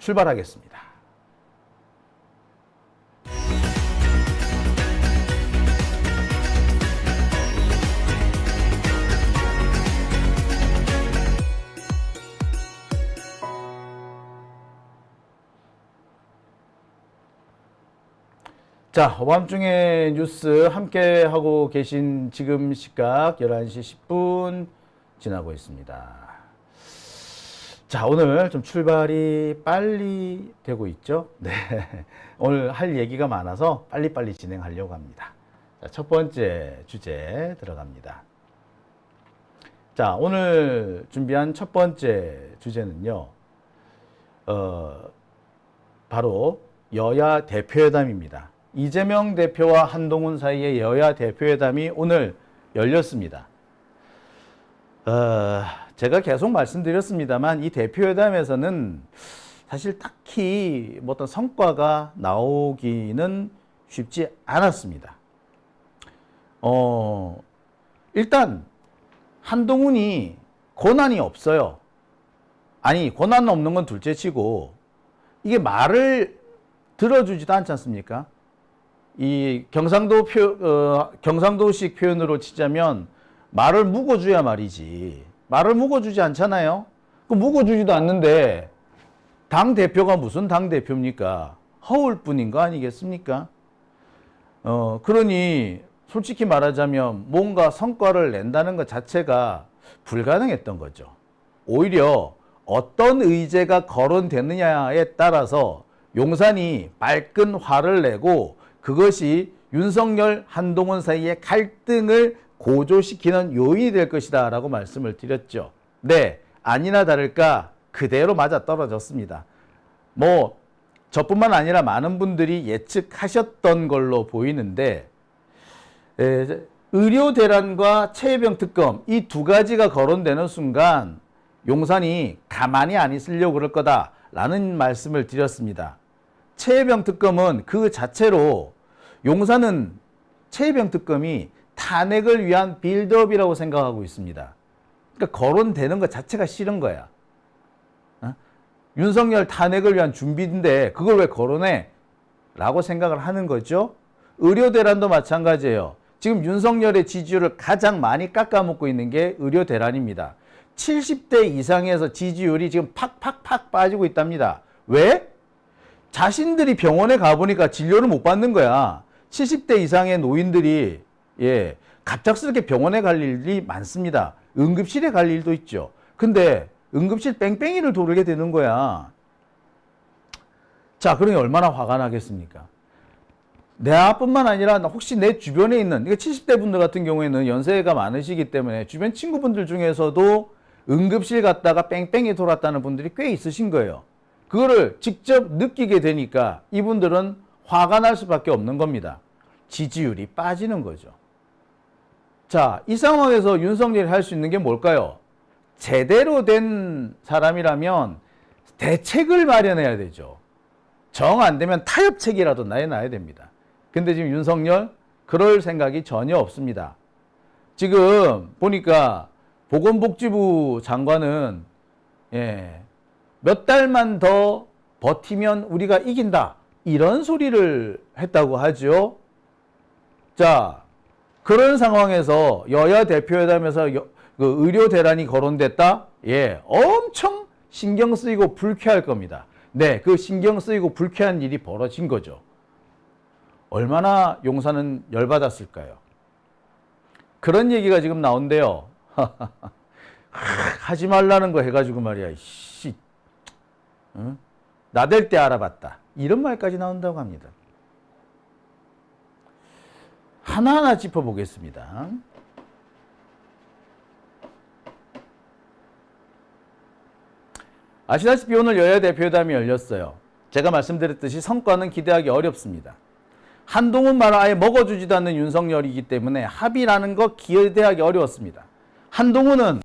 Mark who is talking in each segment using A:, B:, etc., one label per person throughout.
A: 출발하겠습니다. 자, 오밤중에 뉴스 함께 하고 계신 지금 시각 11시 10분 지나고 있습니다. 자, 오늘 좀 출발이 빨리 되고 있죠? 네. 오늘 할 얘기가 많아서 빨리빨리 진행하려고 합니다. 자, 첫 번째 주제 들어갑니다. 자, 오늘 준비한 첫 번째 주제는요, 바로 여야 대표회담입니다. 이재명 대표와 한동훈 사이의 여야 대표회담이 오늘 열렸습니다. 제가 계속 말씀드렸습니다만 이 대표회담에서는 사실 딱히 뭐 어떤 성과가 나오기는 쉽지 않았습니다. 일단 한동훈이 권한이 없어요. 아니, 권한 없는 건 둘째치고 이게 말을 들어주지도 않지 않습니까? 이 경상도식 표현으로 치자면 말을 묵어줘야 말이지. 말을 묵어주지 않잖아요. 그 묵어주지도 않는데 당 대표가 무슨 당 대표입니까? 허울 뿐인 거 아니겠습니까? 그러니 솔직히 말하자면 뭔가 성과를 낸다는 것 자체가 불가능했던 거죠. 오히려 어떤 의제가 거론되느냐에 따라서 용산이 발끈 화를 내고 그것이 윤석열, 한동훈 사이의 갈등을 고조시키는 요인이 될 것이다 라고 말씀을 드렸죠. 네, 아니나 다를까 그대로 맞아 떨어졌습니다. 뭐 저뿐만 아니라 많은 분들이 예측하셨던 걸로 보이는데 의료 대란과 최혜병 특검 이 두 가지가 거론되는 순간 용산이 가만히 안 있으려고 그럴 거다라는 말씀을 드렸습니다. 최혜병 특검은 그 자체로 용산은 최혜병 특검이 탄핵을 위한 빌드업이라고 생각하고 있습니다. 그러니까 거론되는 것 자체가 싫은 거야. 윤석열 탄핵을 위한 준비인데 그걸 왜 거론해? 라고 생각을 하는 거죠. 의료 대란도 마찬가지예요. 지금 윤석열의 지지율을 가장 많이 깎아먹고 있는 게 의료 대란입니다. 70대 이상에서 지지율이 지금 팍팍팍 빠지고 있답니다. 왜? 자신들이 병원에 가보니까 진료를 못 받는 거야. 70대 이상의 노인들이 갑작스럽게 병원에 갈 일이 많습니다. 응급실에 갈 일도 있죠. 근데 응급실 뺑뺑이를 돌게 되는 거야. 자, 그러니 얼마나 화가 나겠습니까? 내뿐만 아니라 혹시 내 주변에 있는 70대 분들 같은 경우에는 연세가 많으시기 때문에 주변 친구분들 중에서도 응급실 갔다가 뺑뺑이 돌았다는 분들이 꽤 있으신 거예요. 그거를 직접 느끼게 되니까 이분들은 화가 날 수밖에 없는 겁니다. 지지율이 빠지는 거죠. 자, 이 상황에서 윤석열이 할 수 있는 게 뭘까요? 제대로 된 사람이라면 대책을 마련해야 되죠. 정 안 되면 타협책이라도 내놔야 됩니다. 근데 지금 윤석열 그럴 생각이 전혀 없습니다. 지금 보니까 보건복지부 장관은 몇 달만 더 버티면 우리가 이긴다. 이런 소리를 했다고 하죠. 자, 그런 상황에서 여야 대표회담에서 그 의료 대란이 거론됐다? 엄청 신경 쓰이고 불쾌할 겁니다. 네, 그 신경 쓰이고 불쾌한 일이 벌어진 거죠. 얼마나 용산은 열받았을까요? 그런 얘기가 지금 나온대요. 하지 말라는 거 해가지고 말이야. 응? 나댈 때 알아봤다. 이런 말까지 나온다고 합니다. 하나하나 짚어보겠습니다. 아시다시피 오늘 여야 대표회담이 열렸어요. 제가 말씀드렸듯이 성과는 기대하기 어렵습니다. 한동훈 말을 아예 먹어주지도 않는 윤석열이기 때문에 합의라는 거 기대하기 어려웠습니다. 한동훈은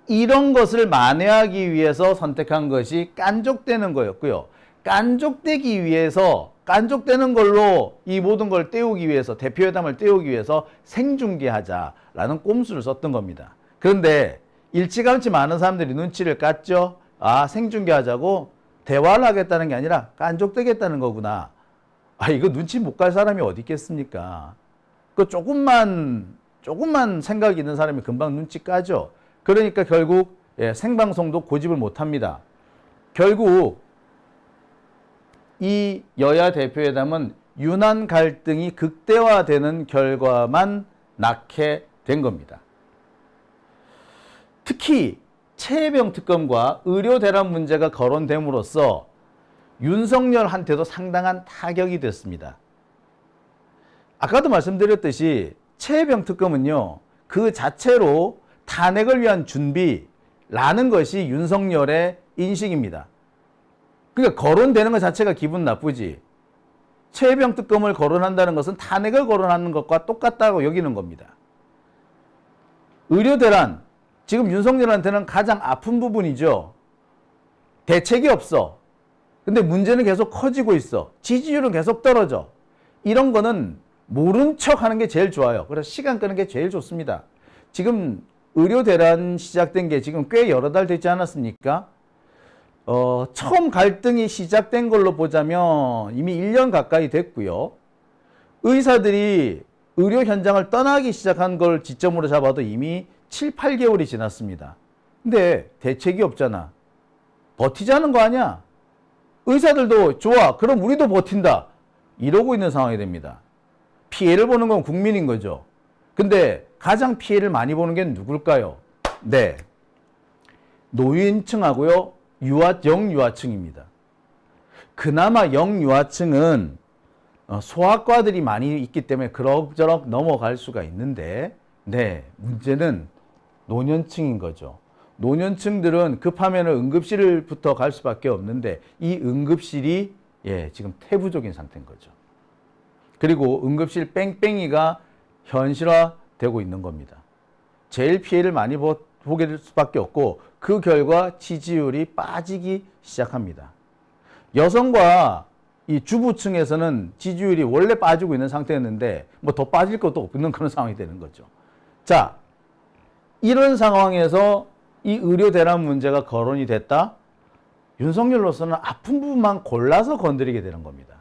A: 이런 것을 만회하기 위해서 선택한 것이 깐족되는 거였고요. 깐족되기 위해서, 깐족되는 걸로 이 모든 걸 때우기 위해서, 대표회담을 때우기 위해서 생중계하자라는 꼼수를 썼던 겁니다. 그런데 일찌감치 많은 사람들이 눈치를 깠죠. 아, 생중계하자고? 대화를 하겠다는 게 아니라 깐족되겠다는 거구나. 아, 이거 눈치 못 갈 사람이 어디 있겠습니까? 그 조금만 생각 있는 사람이 금방 눈치 까죠. 그러니까 결국 생방송도 고집을 못 합니다. 결국 이 여야 대표회담은 윤한 갈등이 극대화되는 결과만 낳게 된 겁니다. 특히 최혜병 특검과 의료 대란 문제가 거론됨으로써 윤석열한테도 상당한 타격이 됐습니다. 아까도 말씀드렸듯이 최혜병 특검은요, 그 자체로 탄핵을 위한 준비라는 것이 윤석열의 인식입니다. 그러니까 거론되는 것 자체가 기분 나쁘지. 최혜병 특검을 거론한다는 것은 탄핵을 거론하는 것과 똑같다고 여기는 겁니다. 의료 대란, 지금 윤석열한테는 가장 아픈 부분이죠. 대책이 없어. 근데 문제는 계속 커지고 있어. 지지율은 계속 떨어져. 이런 거는 모른 척 하는 게 제일 좋아요. 그래서 시간 끄는 게 제일 좋습니다. 지금 의료 대란 시작된 게 지금 꽤 여러 달 되지 않았습니까? 처음 갈등이 시작된 걸로 보자면 이미 1년 가까이 됐고요. 의사들이 의료 현장을 떠나기 시작한 걸 지점으로 잡아도 이미 7, 8개월이 지났습니다. 근데 대책이 없잖아. 버티자는 거 아니야? 의사들도 좋아. 그럼 우리도 버틴다. 이러고 있는 상황이 됩니다. 피해를 보는 건 국민인 거죠. 근데 가장 피해를 많이 보는 게 누굴까요? 네. 노인층하고요. 영유아층입니다. 그나마 영유아층은 소아과들이 많이 있기 때문에 그럭저럭 넘어갈 수가 있는데, 네, 문제는 노년층인 거죠. 노년층들은 급하면 응급실부터 갈 수밖에 없는데 이 응급실이 지금 태부적인 상태인 거죠. 그리고 응급실 뺑뺑이가 현실화되고 있는 겁니다. 제일 피해를 많이 보게 될 수밖에 없고 그 결과 지지율이 빠지기 시작합니다. 여성과 이 주부층에서는 지지율이 원래 빠지고 있는 상태였는데 뭐 더 빠질 것도 없는 그런 상황이 되는 거죠. 자, 이런 상황에서 이 의료 대란 문제가 거론이 됐다? 윤석열로서는 아픈 부분만 골라서 건드리게 되는 겁니다.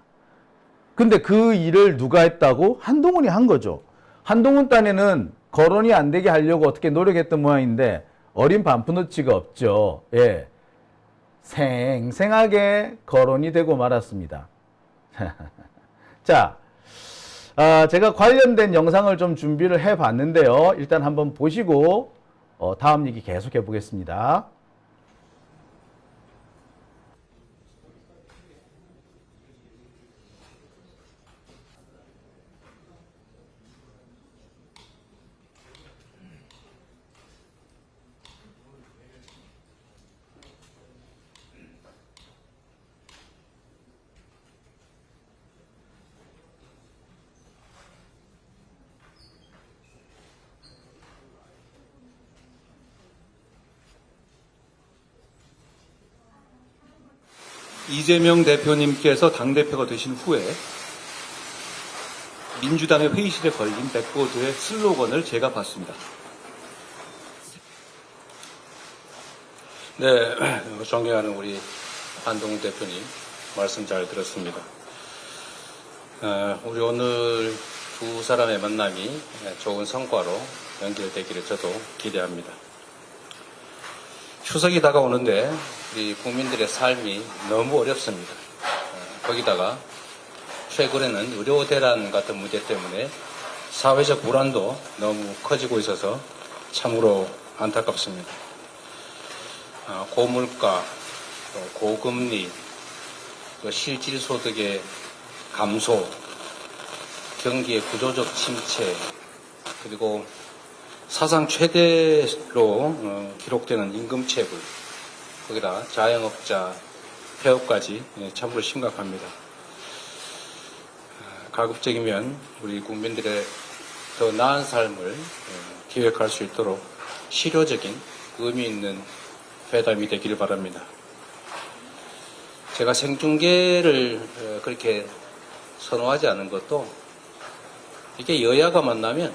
A: 근데 그 일을 누가 했다고? 한동훈이 한 거죠. 한동훈 딴에는 거론이 안 되게 하려고 어떻게 노력했던 모양인데 어린 반푼어치가 없죠. 예. 생생하게 거론이 되고 말았습니다. 자, 제가 관련된 영상을 좀 준비를 해봤는데요. 일단 한번 보시고 다음 얘기 계속해 보겠습니다.
B: 이재명 대표님께서 당대표가 되신 후에 민주당의 회의실에 걸린 백보드의 슬로건을 제가 봤습니다.
C: 네, 존경하는 우리 한동훈 대표님 말씀 잘 들었습니다. 우리 오늘 두 사람의 만남이 좋은 성과로 연결되기를 저도 기대합니다. 추석이 다가오는데 우리 국민들의 삶이 너무 어렵습니다. 거기다가 최근에는 의료 대란 같은 문제 때문에 사회적 불안도 너무 커지고 있어서 참으로 안타깝습니다. 고물가, 또 고금리, 또 실질소득의 감소, 경기의 구조적 침체, 그리고 사상 최대로 기록되는 임금체불, 거기다 자영업자 폐업까지 참으로 심각합니다. 가급적이면 우리 국민들의 더 나은 삶을 기획할 수 있도록 실효적인 의미 있는 회담이 되기를 바랍니다. 제가 생중계를 그렇게 선호하지 않은 것도 이게 여야가 만나면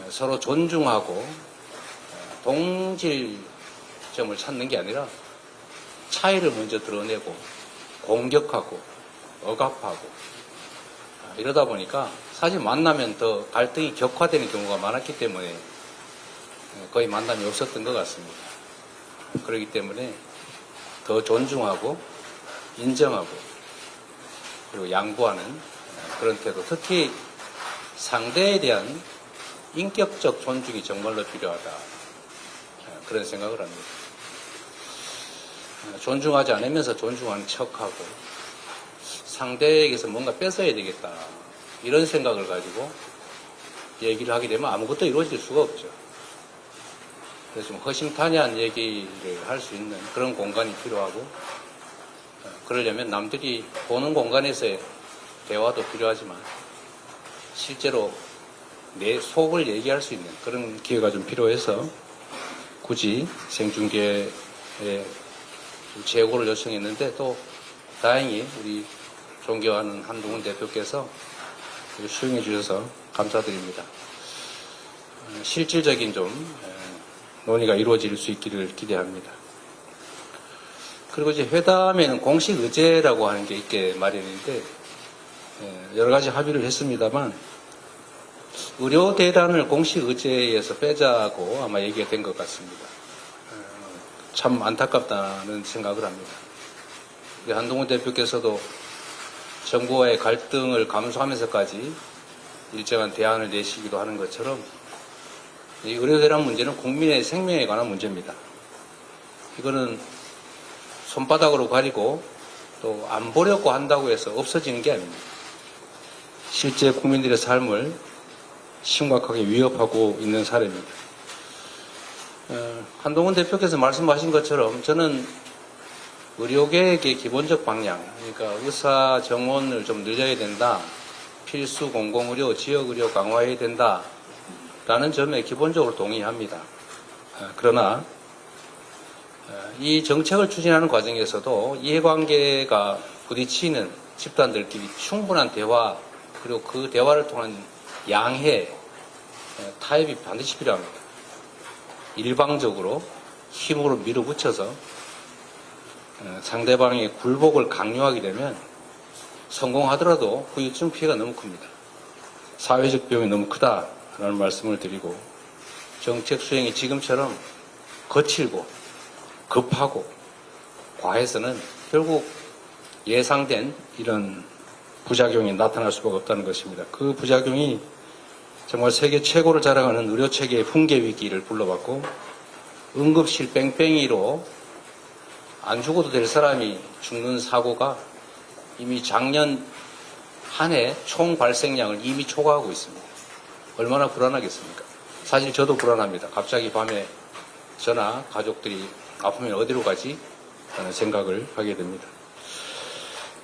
C: 서로 존중하고 동질점을 찾는 게 아니라 차이를 먼저 드러내고 공격하고 억압하고 이러다 보니까 사실 만나면 더 갈등이 격화되는 경우가 많았기 때문에 거의 만남이 없었던 것 같습니다. 그렇기 때문에 더 존중하고 인정하고 그리고 양보하는 그런 태도, 특히 상대에 대한 인격적 존중이 정말로 필요하다, 그런 생각을 합니다. 존중하지 않으면서 존중하는 척하고 상대에게서 뭔가 뺏어야 되겠다, 이런 생각을 가지고 얘기를 하게 되면 아무것도 이루어질 수가 없죠. 그래서 좀 허심탄회한 얘기를 할 수 있는 그런 공간이 필요하고, 그러려면 남들이 보는 공간에서의 대화도 필요하지만 실제로 내 속을 얘기할 수 있는 그런 기회가 좀 필요해서 굳이 생중계에 재고를 요청했는데, 또 다행히 우리 존경하는 한동훈 대표께서 수용해 주셔서 감사드립니다. 실질적인 좀 논의가 이루어질 수 있기를 기대합니다. 그리고 이제 회담에는 공식 의제라고 하는 게 있게 마련인데, 여러 가지 합의를 했습니다만 의료 대란을 공식 의제에서 빼자고 아마 얘기가 된 것 같습니다. 참 안타깝다는 생각을 합니다. 우리 한동훈 대표께서도 정부와의 갈등을 감수하면서까지 일정한 대안을 내시기도 하는 것처럼, 이 의료 대란 문제는 국민의 생명에 관한 문제입니다. 이거는 손바닥으로 가리고 또 안 보려고 한다고 해서 없어지는 게 아닙니다. 실제 국민들의 삶을 심각하게 위협하고 있는 사례입니다. 한동훈 대표께서 말씀하신 것처럼 저는 의료계획의 기본적 방향, 그러니까 의사 정원을 좀 늘려야 된다, 필수 공공의료, 지역의료 강화해야 된다 라는 점에 기본적으로 동의합니다. 그러나 이 정책을 추진하는 과정에서도 이해관계가 부딪히는 집단들끼리 충분한 대화, 그리고 그 대화를 통한 양해, 타협이 반드시 필요합니다. 일방적으로 힘으로 밀어붙여서 상대방의 굴복을 강요하게 되면 성공하더라도 후유증 피해가 너무 큽니다. 사회적 비용이 너무 크다라는 말씀을 드리고, 정책 수행이 지금처럼 거칠고 급하고 과해서는 결국 예상된 이런 부작용이 나타날 수밖에 없다는 것입니다. 그 부작용이 정말 세계 최고를 자랑하는 의료체계의 붕괴 위기를 불러왔고, 응급실 뺑뺑이로 안 죽어도 될 사람이 죽는 사고가 이미 작년 한 해 총 발생량을 이미 초과하고 있습니다. 얼마나 불안하겠습니까? 사실 저도 불안합니다. 갑자기 밤에 저나 가족들이 아프면 어디로 가지? 라는 생각을 하게 됩니다.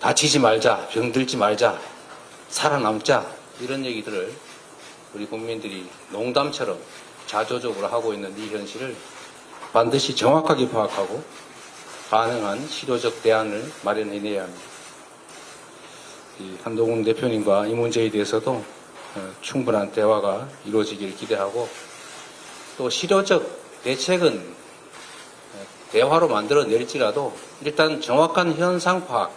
C: 다치지 말자, 병들지 말자, 살아남자, 이런 얘기들을 우리 국민들이 농담처럼 자조적으로 하고 있는 이 현실을 반드시 정확하게 파악하고 가능한 실효적 대안을 마련해내야 합니다. 한동훈 대표님과 이 문제에 대해서도 충분한 대화가 이루어지기를 기대하고, 또 실효적 대책은 대화로 만들어낼지라도 일단 정확한 현상 파악,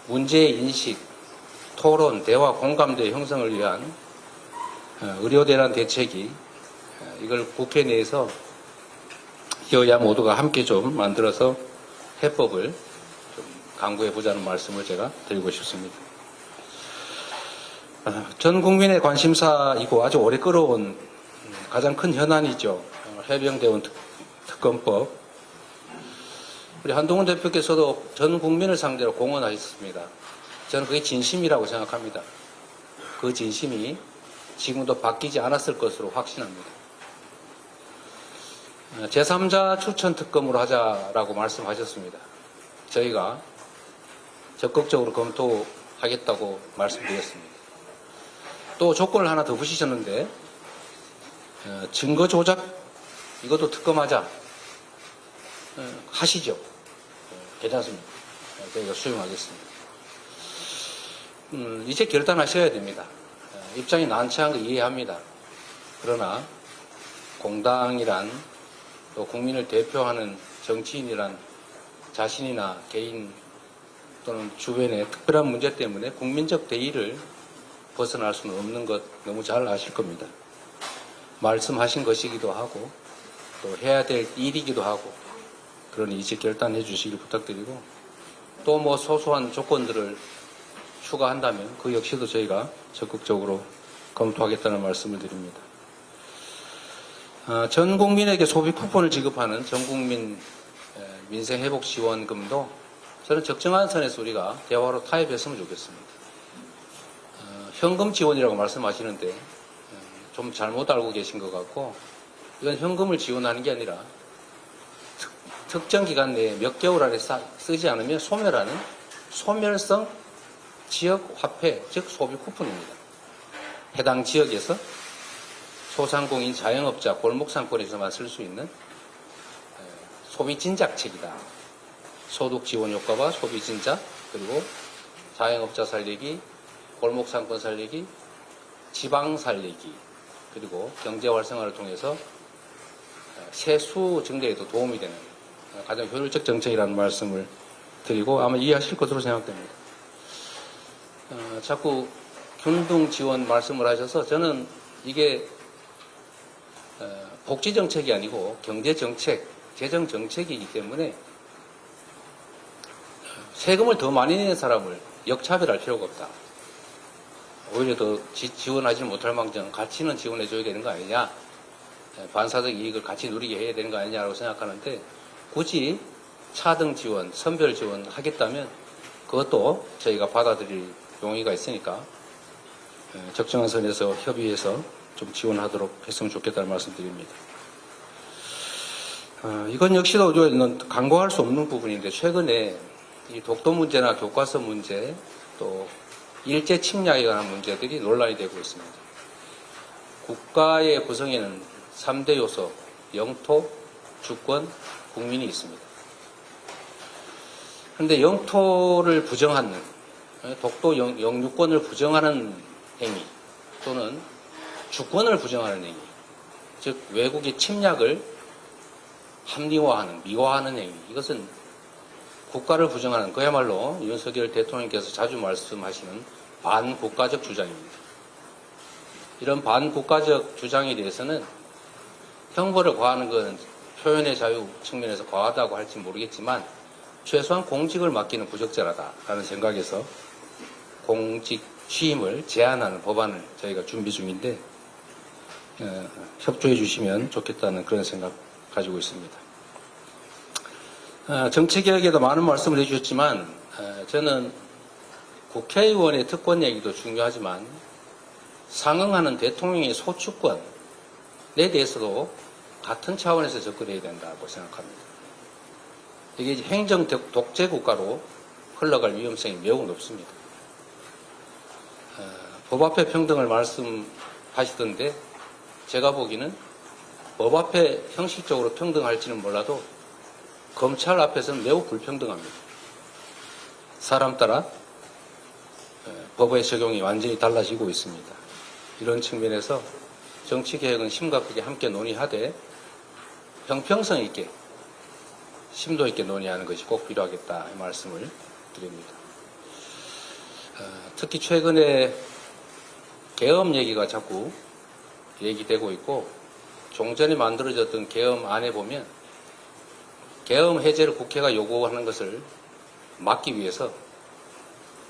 C: 문제의 인식, 토론, 대화, 공감대 형성을 위한 의료대란 대책이, 이걸 국회 내에서 여야 모두가 함께 좀 만들어서 해법을 좀 강구해보자는 말씀을 제가 드리고 싶습니다. 전 국민의 관심사이고 아주 오래 끌어온 가장 큰 현안이죠. 해병대원 특검법. 우리 한동훈 대표께서도 전 국민을 상대로 공언하셨습니다. 저는 그게 진심이라고 생각합니다. 그 진심이 지금도 바뀌지 않았을 것으로 확신합니다. 제3자 추천 특검으로 하자라고 말씀하셨습니다. 저희가 적극적으로 검토하겠다고 말씀드렸습니다. 또 조건을 하나 더 붙이셨는데, 증거 조작, 이것도 특검하자. 하시죠. 괜찮습니다. 저희가 수용하겠습니다. 이제 결단하셔야 됩니다. 입장이 난처한 거 이해합니다. 그러나 공당이란, 또 국민을 대표하는 정치인이란 자신이나 개인 또는 주변의 특별한 문제 때문에 국민적 대의를 벗어날 수는 없는 것 너무 잘 아실 겁니다. 말씀하신 것이기도 하고 또 해야 될 일이기도 하고 그러니 이제 결단해 주시길 부탁드리고 또 뭐 소소한 조건들을 추가한다면 그 역시도 저희가 적극적으로 검토하겠다는 말씀을 드립니다. 전 국민에게 소비 쿠폰을 지급하는 전국민 민생회복지원금도 저는 적정한 선에서 우리가 대화로 타협했으면 좋겠습니다. 현금 지원이라고 말씀하시는데 좀 잘못 알고 계신 것 같고 이건 현금을 지원하는 게 아니라 특정 기간 내에 몇 개월 안에 쓰지 않으면 소멸하는 소멸성 지역 화폐, 즉 소비 쿠폰입니다. 해당 지역에서 소상공인 자영업자 골목상권에서만 쓸 수 있는 소비 진작책이다. 소득 지원 효과와 소비 진작, 그리고 자영업자 살리기, 골목상권 살리기, 지방 살리기, 그리고 경제 활성화를 통해서 세수 증대에도 도움이 되는 가장 효율적 정책이라는 말씀을 드리고 아마 이해하실 것으로 생각됩니다. 자꾸 균등 지원 말씀을 하셔서 저는 이게 복지 정책이 아니고 경제 정책, 재정 정책이기 때문에 세금을 더 많이 내는 사람을 역차별할 필요가 없다. 오히려 더 지원하지 못할 망정 가치는 지원해 줘야 되는 거 아니냐, 반사적 이익을 같이 누리게 해야 되는 거 아니냐라고 생각하는데 굳이 차등 지원, 선별 지원 하겠다면 그것도 저희가 받아들일 용의가 있으니까 적정한 선에서 협의해서 좀 지원하도록 했으면 좋겠다는 말씀드립니다. 이건 역시도 간과할 수 없는 부분인데 최근에 이 독도 문제나 교과서 문제 또 일제 침략에 관한 문제들이 논란이 되고 있습니다. 국가의 구성에는 3대 요소, 영토, 주권, 국민이 있습니다. 그런데 영토를 부정하는, 독도 영유권을 부정하는 행위 또는 주권을 부정하는 행위, 즉 외국의 침략을 합리화하는, 미화하는 행위, 이것은 국가를 부정하는 그야말로 윤석열 대통령께서 자주 말씀하시는 반국가적 주장입니다. 이런 반국가적 주장에 대해서는 형벌을 과하는 것은 표현의 자유 측면에서 과하다고 할지 모르겠지만 최소한 공직을 맡기는 부적절하다라는 생각에서 공직 취임을 제한하는 법안을 저희가 준비 중인데 협조해 주시면 좋겠다는 그런 생각 가지고 있습니다. 정치개혁에도 많은 말씀을 해주셨지만 저는 국회의원의 특권 얘기도 중요하지만 상응하는 대통령의 소추권에 대해서도 같은 차원에서 접근해야 된다고 생각합니다. 이게 행정 독재 국가로 흘러갈 위험성이 매우 높습니다. 법 앞에 평등을 말씀하시던데 제가 보기에는 법 앞에 형식적으로 평등할지는 몰라도 검찰 앞에서는 매우 불평등합니다. 사람 따라 법의 적용이 완전히 달라지고 있습니다. 이런 측면에서 정치개혁은 심각하게 함께 논의하되 형평성 있게 심도 있게 논의하는 것이 꼭 필요하겠다 이 말씀을 드립니다. 특히 최근에 계엄 얘기가 자꾸 얘기되고 있고 종전에 만들어졌던 계엄안에 보면 계엄 해제를 국회가 요구하는 것을 막기 위해서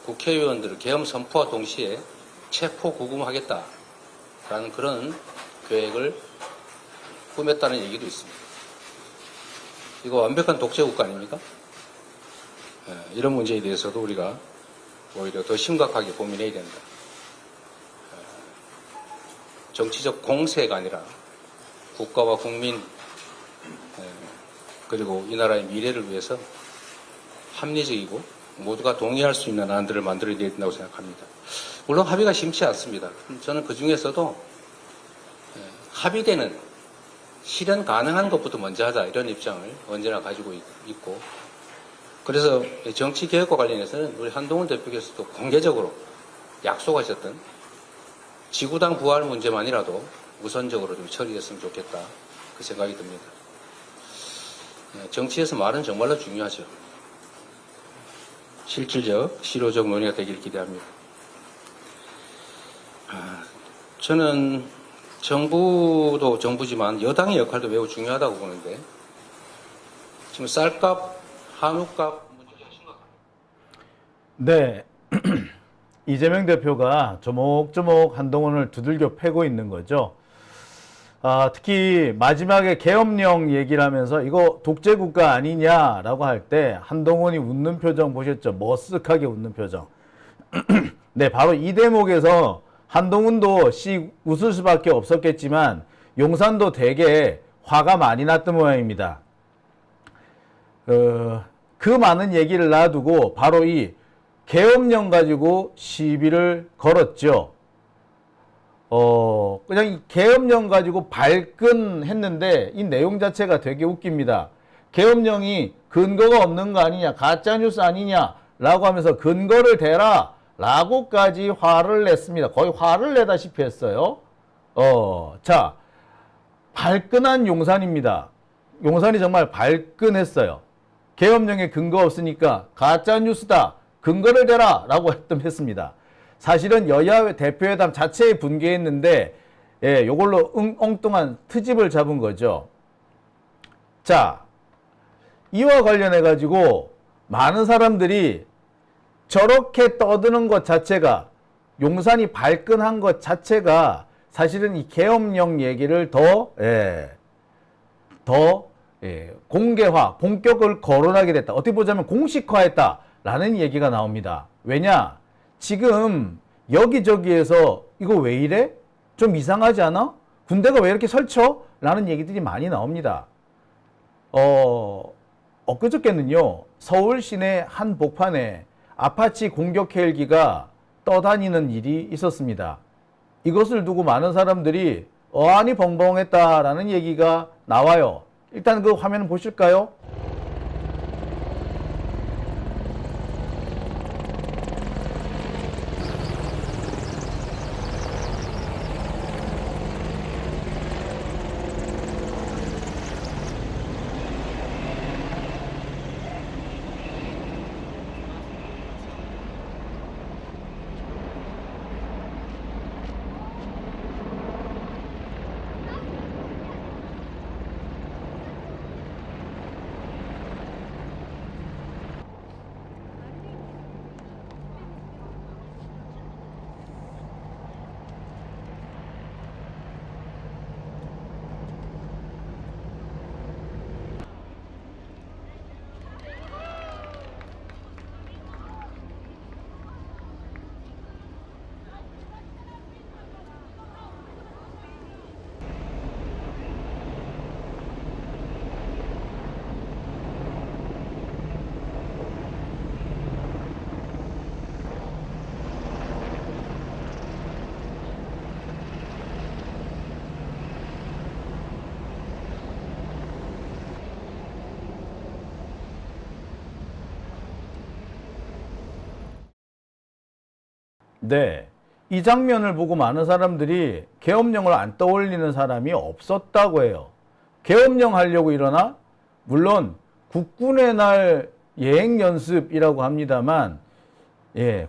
C: 국회의원들을 계엄 선포와 동시에 체포 구금하겠다라는 그런 계획을 꾸몄다는 얘기도 있습니다. 이거 완벽한 독재국가 아닙니까? 이런 문제에 대해서도 우리가 오히려 더 심각하게 고민해야 된다. 정치적 공세가 아니라 국가와 국민 그리고 이 나라의 미래를 위해서 합리적이고 모두가 동의할 수 있는 안들을 만들어야 된다고 생각합니다. 물론 합의가 심치 않습니다. 저는 그 중에서도 합의되는 실현 가능한 것부터 먼저 하자 이런 입장을 언제나 가지고 있고 그래서 정치개혁과 관련해서는 우리 한동훈 대표께서도 공개적으로 약속하셨던 지구당 부활 문제만이라도 우선적으로 좀 처리했으면 좋겠다 그 생각이 듭니다. 정치에서 말은 정말로 중요하죠. 실질적, 실효적 논의가 되기를 기대합니다. 저는 정부도 정부지만 여당의 역할도 매우 중요하다고 보는데 지금 쌀값, 한우값 문제가 심각합니다.
A: 네. 이재명 대표가 조목조목 한동훈을 두들겨 패고 있는 거죠. 특히 마지막에 계엄령 얘기를 하면서 이거 독재국가 아니냐라고 할 때 한동훈이 웃는 표정 보셨죠? 머쓱하게 웃는 표정. 네, 바로 이 대목에서 한동훈도 웃을 수밖에 없었겠지만 용산도 되게 화가 많이 났던 모양입니다. 그 많은 얘기를 놔두고 바로 이 계엄령 가지고 시비를 걸었죠. 그냥 이 계엄령 가지고 발끈했는데 이 내용 자체가 되게 웃깁니다. 계엄령이 근거가 없는 거 아니냐, 가짜뉴스 아니냐라고 하면서 근거를 대라 라고까지 화를 냈습니다. 거의 화를 내다시피 했어요. 자, 발끈한 용산입니다. 용산이 정말 발끈했어요. 계엄령에 근거 없으니까 가짜뉴스다. 근거를 대라 라고 했습니다. 사실은 여야 대표회담 자체에 분개했는데 요걸로 엉뚱한 트집을 잡은 거죠. 자, 이와 관련해 가지고 많은 사람들이 저렇게 떠드는 것 자체가 용산이 발끈한 것 자체가 사실은 이 계엄령 얘기를 더 공개화, 본격을 거론하게 됐다. 어떻게 보자면 공식화했다라는 얘기가 나옵니다. 왜냐? 지금 여기저기에서 이거 왜 이래? 좀 이상하지 않아? 군대가 왜 이렇게 설쳐? 라는 얘기들이 많이 나옵니다. 엊그저께는요, 서울 시내 한 복판에 아파치 공격 헬기가 떠다니는 일이 있었습니다. 이것을 두고 많은 사람들이 어안이 벙벙했다라는 얘기가 나와요. 일단 그 화면 보실까요? 네. 이 장면을 보고 많은 사람들이 계엄령을 안 떠올리는 사람이 없었다고 해요. 계엄령 하려고 일어나? 물론 국군의 날 예행 연습이라고 합니다만,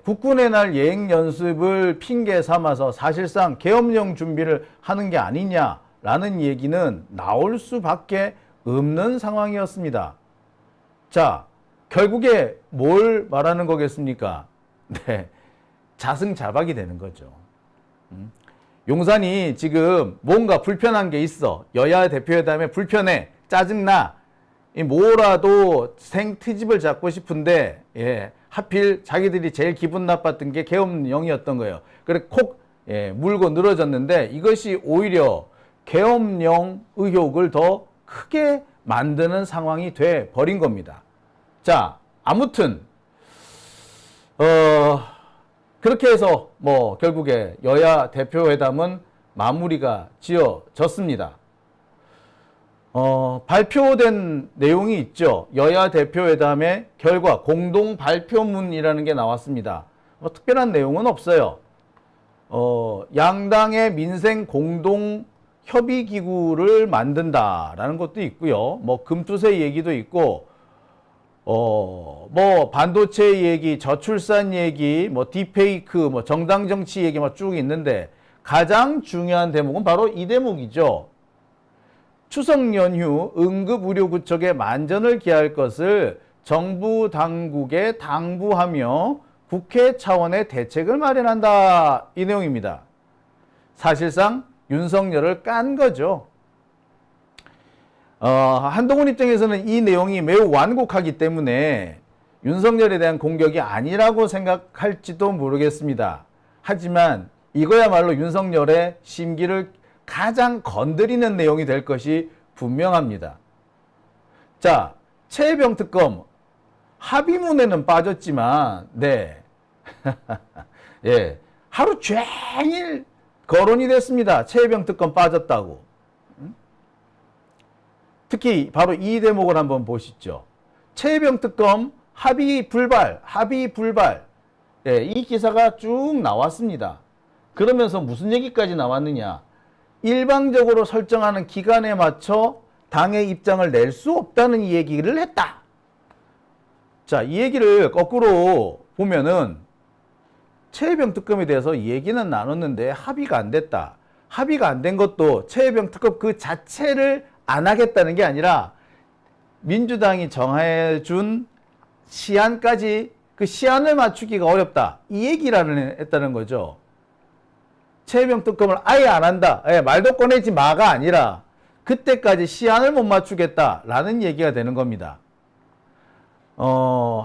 A: 국군의 날 예행 연습을 핑계 삼아서 사실상 계엄령 준비를 하는 게 아니냐라는 얘기는 나올 수밖에 없는 상황이었습니다. 자, 결국에 뭘 말하는 거겠습니까? 네. 자승자박이 되는 거죠. 용산이 지금 뭔가 불편한 게 있어. 여야 대표회담에 불편해. 짜증나. 뭐라도 생트집을 잡고 싶은데 하필 자기들이 제일 기분 나빴던 게 계엄령이었던 거예요. 그래 콕 물고 늘어졌는데 이것이 오히려 계엄령 의혹을 더 크게 만드는 상황이 돼 버린 겁니다. 자, 아무튼 그렇게 해서 결국에 여야 대표회담은 마무리가 지어졌습니다. 발표된 내용이 있죠. 여야 대표회담의 결과 공동 발표문이라는 게 나왔습니다. 특별한 내용은 없어요. 양당의 민생 공동 협의 기구를 만든다라는 것도 있고요. 금투세 얘기도 있고 뭐 반도체 얘기, 저출산 얘기, 뭐 딥페이크, 뭐 정당 정치 얘기 막 쭉 있는데 가장 중요한 대목은 바로 이 대목이죠. 추석 연휴 응급의료구청에 만전을 기할 것을 정부 당국에 당부하며 국회 차원의 대책을 마련한다. 이 내용입니다. 사실상 윤석열을 깐 거죠. 한동훈 입장에서는 이 내용이 매우 완곡하기 때문에 윤석열에 대한 공격이 아니라고 생각할지도 모르겠습니다. 하지만 이거야말로 윤석열의 심기를 가장 건드리는 내용이 될 것이 분명합니다. 자, 최혜병 특검 합의문에는 빠졌지만, 네. 예. 하루 종일 거론이 됐습니다. 최혜병 특검 빠졌다고. 특히 바로 이 대목을 한번 보시죠. 최혜병 특검 합의 불발. 예, 이 기사가 쭉 나왔습니다. 그러면서 무슨 얘기까지 나왔느냐. 일방적으로 설정하는 기간에 맞춰 당의 입장을 낼 수 없다는 이 얘기를 했다. 자, 이 얘기를 거꾸로 보면은 최혜병 특검에 대해서 얘기는 나눴는데 합의가 안 됐다. 합의가 안 된 것도 최혜병 특검 그 자체를 안 하겠다는 게 아니라 민주당이 정해준 시한까지 그 시한을 맞추기가 어렵다. 이 얘기를 했다는 거죠. 최혜병 특검을 아예 안 한다. 예, 말도 꺼내지 마가 아니라 그때까지 시한을 못 맞추겠다라는 얘기가 되는 겁니다.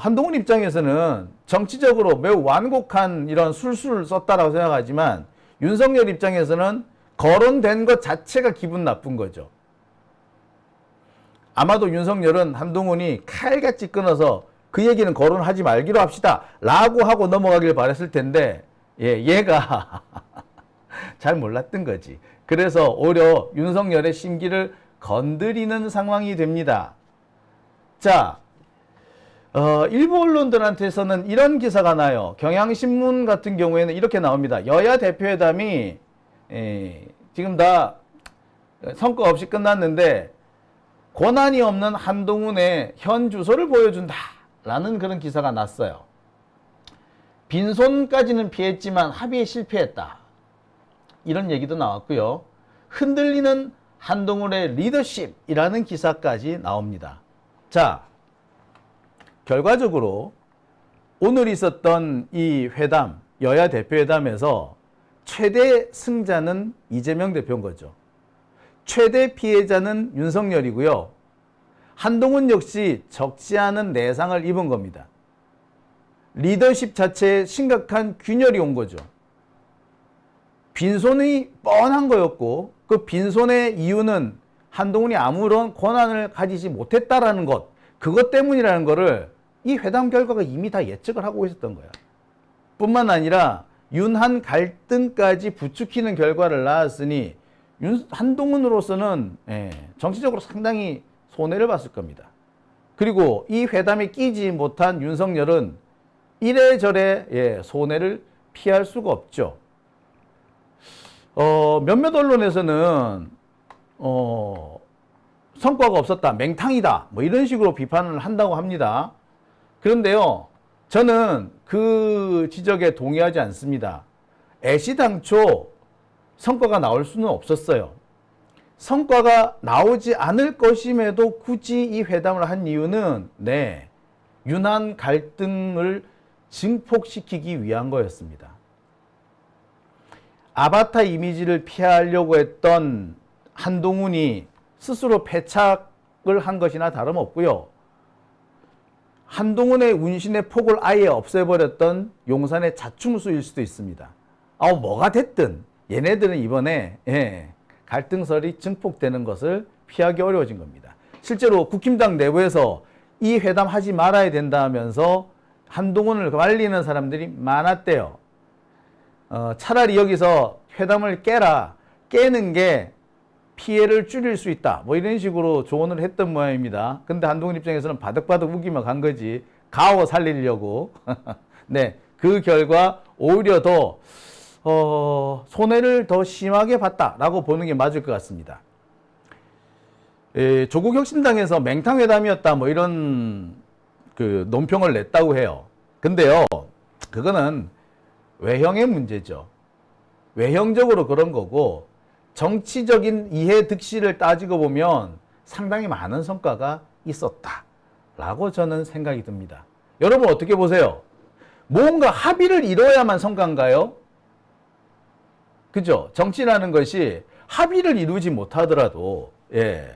A: 한동훈 입장에서는 정치적으로 매우 완곡한 이런 술수를 썼다라고 생각하지만 윤석열 입장에서는 거론된 것 자체가 기분 나쁜 거죠. 아마도 윤석열은 한동훈이 칼같이 끊어서 그 얘기는 거론하지 말기로 합시다 라고 하고 넘어가길 바랬을 텐데 얘가 잘 몰랐던 거지. 그래서 오히려 윤석열의 심기를 건드리는 상황이 됩니다. 자, 일부 언론들한테서는 이런 기사가 나요. 경향신문 같은 경우에는 이렇게 나옵니다. 여야 대표회담이 지금 다 성과 없이 끝났는데 권한이 없는 한동훈의 현 주소를 보여준다 라는 그런 기사가 났어요. 빈손까지는 피했지만 합의에 실패했다. 이런 얘기도 나왔고요. 흔들리는 한동훈의 리더십이라는 기사까지 나옵니다. 자, 결과적으로 오늘 있었던 이 회담, 여야 대표회담에서 최대 승자는 이재명 대표인 거죠. 최대 피해자는 윤석열이고요. 한동훈 역시 적지 않은 내상을 입은 겁니다. 리더십 자체에 심각한 균열이 온 거죠. 빈손이 뻔한 거였고 그 빈손의 이유는 한동훈이 아무런 권한을 가지지 못했다라는 것, 그것 때문이라는 거를 이 회담 결과가 이미 다 예측을 하고 있었던 거야. 뿐만 아니라 윤한 갈등까지 부추기는 결과를 낳았으니 한동훈으로서는 정치적으로 상당히 손해를 봤을 겁니다. 그리고 이 회담에 끼지 못한 윤석열은 이래저래 손해를 피할 수가 없죠. 몇몇 언론에서는 성과가 없었다, 맹탕이다, 뭐 이런 식으로 비판을 한다고 합니다. 그런데요, 저는 그 지적에 동의하지 않습니다. 애시당초 성과가 나올 수는 없었어요. 성과가 나오지 않을 것임에도 굳이 이 회담을 한 이유는 윤한 갈등을 증폭시키기 위한 거였습니다. 아바타 이미지를 피하려고 했던 한동훈이 스스로 패착을 한 것이나 다름없고요. 한동훈의 운신의 폭을 아예 없애버렸던 용산의 자충수일 수도 있습니다. 뭐가 됐든 얘네들은 이번에 갈등설이 증폭되는 것을 피하기 어려워진 겁니다. 실제로 국힘당 내부에서 이 회담 하지 말아야 된다 하면서 한동훈을 말리는 사람들이 많았대요. 차라리 여기서 회담을 깨는 게 피해를 줄일 수 있다. 뭐 이런 식으로 조언을 했던 모양입니다. 근데 한동훈 입장에서는 바득바득 우기며 간 거지. 가오 살리려고. 그 결과 오히려 더 손해를 더 심하게 봤다라고 보는 게 맞을 것 같습니다. 조국 혁신당에서 맹탕회담이었다 뭐 이런 그 논평을 냈다고 해요. 근데요, 그거는 외형의 문제죠. 외형적으로 그런 거고, 정치적인 이해 득실을 따지고 보면 상당히 많은 성과가 있었다라고 저는 생각이 듭니다. 여러분 어떻게 보세요? 뭔가 합의를 이뤄야만 성과인가요? 그죠? 정치라는 것이 합의를 이루지 못하더라도, 예,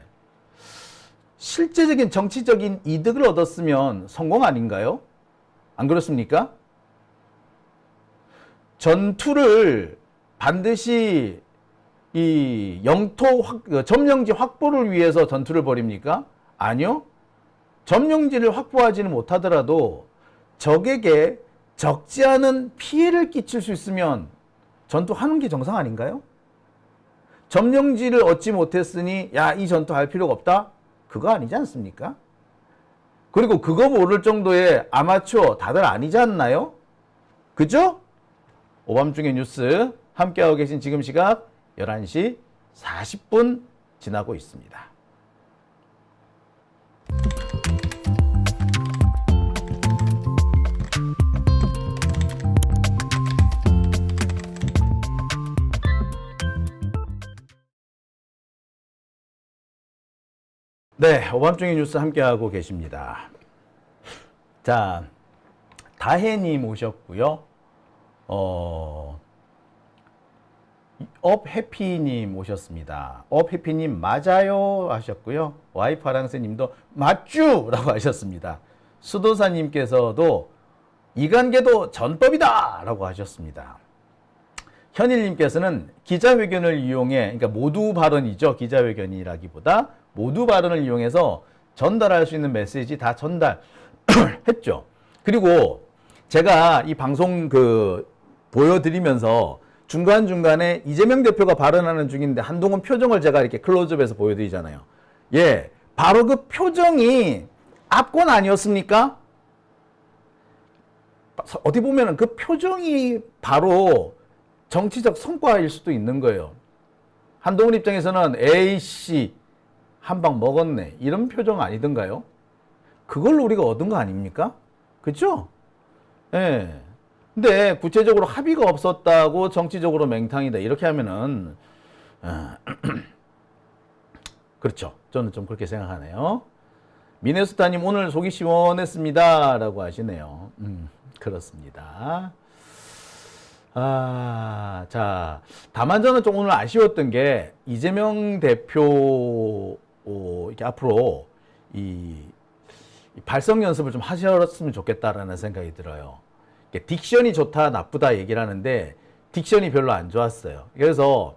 A: 실제적인 정치적인 이득을 얻었으면 성공 아닌가요? 안 그렇습니까? 전투를 반드시 이 점령지 확보를 위해서 전투를 벌입니까? 아니요. 점령지를 확보하지는 못하더라도 적에게 적지 않은 피해를 끼칠 수 있으면 전투하는 게 정상 아닌가요? 점령지를 얻지 못했으니 야, 이 전투할 필요가 없다? 그거 아니지 않습니까? 그리고 그거 모를 정도의 아마추어 다들 아니지 않나요? 그죠? 오밤중의 뉴스 함께하고 계신 지금 시각 11시 40분 지나고 있습니다. 네, 오밤중의 뉴스 함께하고 계십니다. 자, 다혜님 오셨고요. 업해피님 오셨습니다. 업해피님 맞아요 하셨고요. 와이파랑새님도 맞쥬 라고 하셨습니다. 수도사님께서도 이관계도 전법이다 라고 하셨습니다. 현일님께서는 기자회견을 이용해, 그러니까 모두 발언이죠. 기자회견이라기보다 모두 발언을 이용해서 전달할 수 있는 메시지 다 전달했죠. 그리고 제가 이 방송 보여드리면서 중간중간에 이재명 대표가 발언하는 중인데 한동훈 표정을 제가 이렇게 클로즈업해서 보여드리잖아요. 예, 바로 그 표정이 압권 아니었습니까? 어디 보면은 그 표정이 바로 정치적 성과일 수도 있는 거예요. 한동훈 입장에서는 에이씨 한 방 먹었네 이런 표정 아니던가요? 그걸로 우리가 얻은 거 아닙니까? 그렇죠? 예. 근데 구체적으로 합의가 없었다고 정치적으로 맹탕이다 이렇게 하면은 그렇죠. 저는 좀 그렇게 생각하네요. 미네소타님 오늘 속이 시원했습니다 라고 하시네요. 그렇습니다. 자, 다만 저는 좀 오늘 아쉬웠던 게 이재명 대표 이렇게 앞으로 이 발성 연습을 좀 하셨으면 좋겠다라는 생각이 들어요. 딕션이 좋다 나쁘다 얘기를 하는데 딕션이 별로 안 좋았어요. 그래서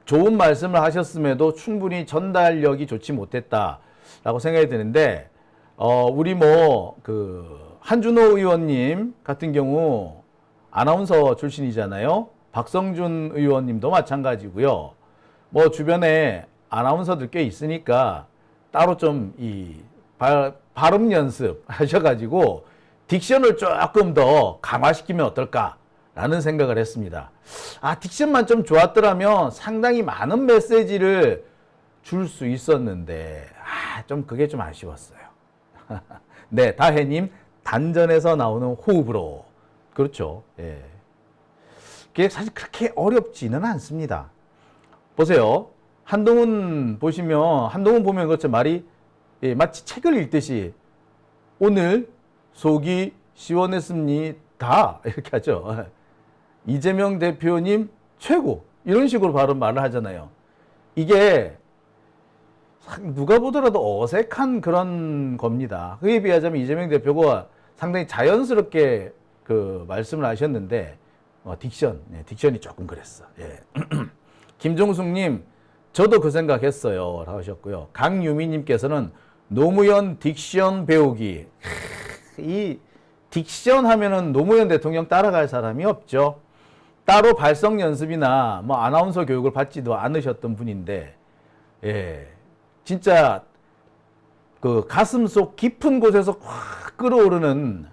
A: 좋은 말씀을 하셨음에도 충분히 전달력이 좋지 못했다라고 생각이 드는데 우리 한준호 의원님 같은 경우 아나운서 출신이잖아요. 박성준 의원님도 마찬가지고요. 주변에 아나운서들 꽤 있으니까 따로 좀 발음 연습 하셔가지고 딕션을 조금 더 강화시키면 어떨까라는 생각을 했습니다. 딕션만 좀 좋았더라면 상당히 많은 메시지를 줄 수 있었는데 좀 그게 좀 아쉬웠어요. 네, 다혜님 단전에서 나오는 호흡으로 그렇죠. 예. 그게 사실 그렇게 어렵지는 않습니다. 보세요. 한동훈 보면 그렇죠. 말이 마치 책을 읽듯이 오늘 속이 시원했습니다. 이렇게 하죠. 이재명 대표님 최고. 이런 식으로 바로 말을 하잖아요. 이게 누가 보더라도 어색한 그런 겁니다. 그에 비하자면 이재명 대표가 상당히 자연스럽게 말씀을 하셨는데, 딕션이 조금 그랬어. 예. 김종숙님, 저도 그 생각했어요. 하셨고요. 강유미님께서는 노무현 딕션 배우기. 이 딕션 하면은 노무현 대통령 따라갈 사람이 없죠. 따로 발성 연습이나 아나운서 교육을 받지도 않으셨던 분인데, 예, 진짜 가슴 속 깊은 곳에서 확 끌어오르는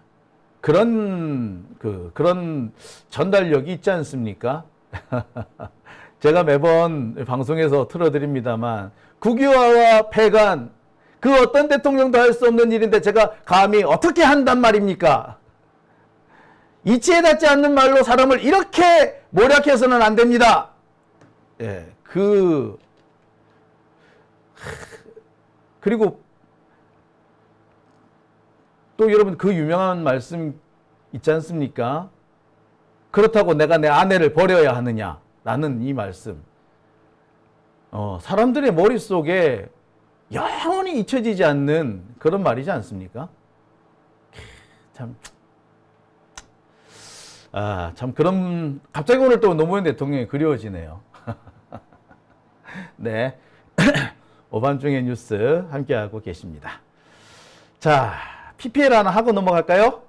A: 그런 전달력이 있지 않습니까? 제가 매번 방송에서 틀어드립니다만 국유화와 폐간 그 어떤 대통령도 할 수 없는 일인데 제가 감히 어떻게 한단 말입니까? 이치에 닿지 않는 말로 사람을 이렇게 모략해서는 안 됩니다. 예, 그리고 또 여러분 그 유명한 말씀 있지 않습니까? 그렇다고 내가 내 아내를 버려야 하느냐라는 이 말씀. 사람들의 머릿속에 영원히 잊혀지지 않는 그런 말이지 않습니까? 참 그런, 갑자기 오늘 또 노무현 대통령이 그리워지네요. 네. 오밤중의 뉴스 함께하고 계십니다. 자, PPL 하나 하고 넘어갈까요?